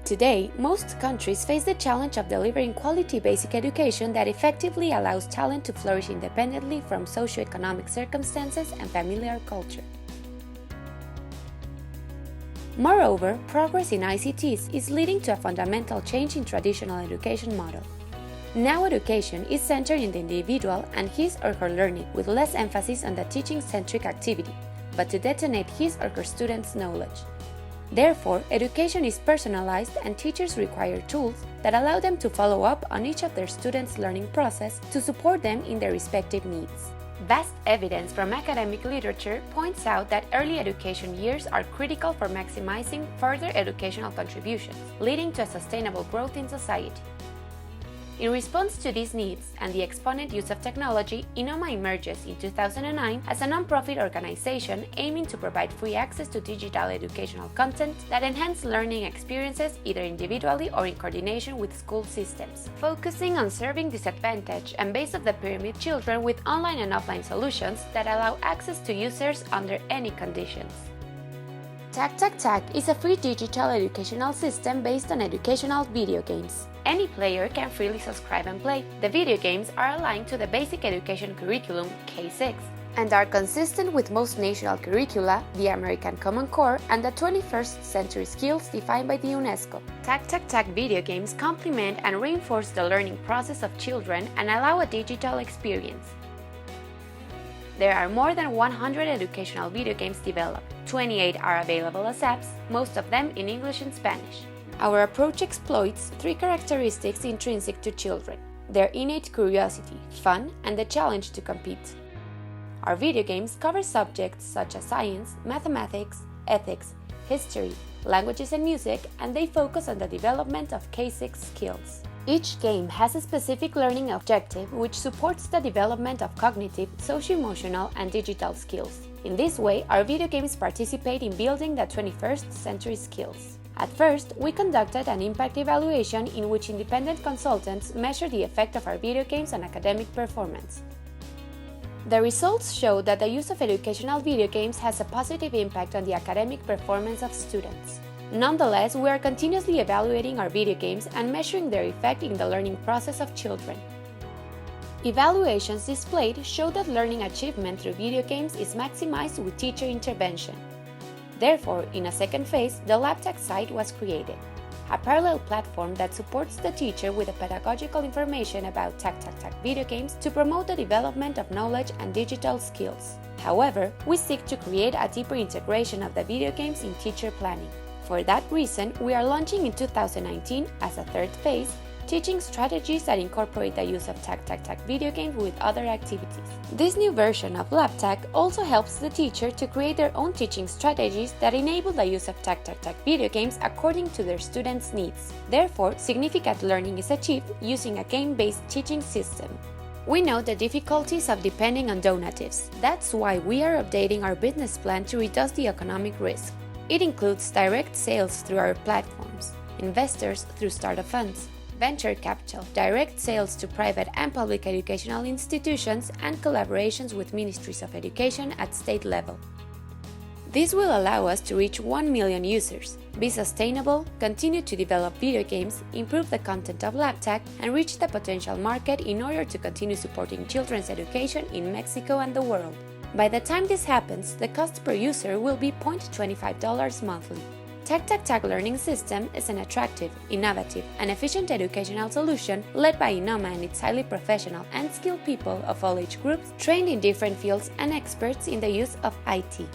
Today, most countries face the challenge of delivering quality basic education that effectively allows talent to flourish independently from socioeconomic circumstances and familiar culture. Moreover, progress in ICTs is leading to a fundamental change in traditional education model. Now education is centered in the individual and his or her learning, with less emphasis on the teaching-centric activity, but to detonate his or her students' knowledge. Therefore, education is personalized and teachers require tools that allow them to follow up on each of their students' learning process to support them in their respective needs. Vast evidence from academic literature points out that early education years are critical for maximizing further educational contributions, leading to a sustainable growth in society. In response to these needs and the exponent use of technology, Inoma emerges in 2009 as a non-profit organization aiming to provide free access to digital educational content that enhance learning experiences either individually or in coordination with school systems, focusing on serving disadvantaged and base-of-the-pyramid children with online and offline solutions that allow access to users under any conditions. LabTak is a free digital educational system based on educational video games. Any player can freely subscribe and play. The video games are aligned to the basic education curriculum, K6, and are consistent with most national curricula, the American Common Core, and the 21st century skills defined by the UNESCO. LabTak video games complement and reinforce the learning process of children and allow a digital experience. There are more than 100 educational video games developed. 28 are available as apps, most of them in English and Spanish. Our approach exploits three characteristics intrinsic to children: their innate curiosity, fun, and the challenge to compete. Our video games cover subjects such as science, mathematics, ethics, history, languages and music, and they focus on the development of K6 skills. Each game has a specific learning objective which supports the development of cognitive, socio-emotional, and digital skills. In this way, our video games participate in building the 21st century skills. At first, we conducted an impact evaluation in which independent consultants measured the effect of our video games on academic performance. The results show that the use of educational video games has a positive impact on the academic performance of students. Nonetheless, we are continuously evaluating our video games and measuring their effect in the learning process of children. Evaluations displayed show that learning achievement through video games is maximized with teacher intervention. Therefore, in a second phase, the LabTak site was created, a parallel platform that supports the teacher with the pedagogical information about Tak video games to promote the development of knowledge and digital skills. However, we seek to create a deeper integration of the video games in teacher planning. For that reason, we are launching in 2019, as a third phase, teaching strategies that incorporate the use of Tak video games with other activities. This new version of LabTak also helps the teacher to create their own teaching strategies that enable the use of Tak video games according to their students' needs. Therefore, significant learning is achieved using a game-based teaching system. We know the difficulties of depending on donatives. That's why we are updating our business plan to reduce the economic risk. It includes direct sales through our platforms, investors through startup funds, venture capital, direct sales to private and public educational institutions, and collaborations with ministries of education at state level. This will allow us to reach 1 million users, be sustainable, continue to develop video games, improve the content of LabTak, and reach the potential market in order to continue supporting children's education in Mexico and the world. By the time this happens, the cost per user will be $0.25 monthly. Tak learning system is an attractive, innovative, and efficient educational solution led by Inoma and its highly professional and skilled people of all age groups trained in different fields and experts in the use of IT.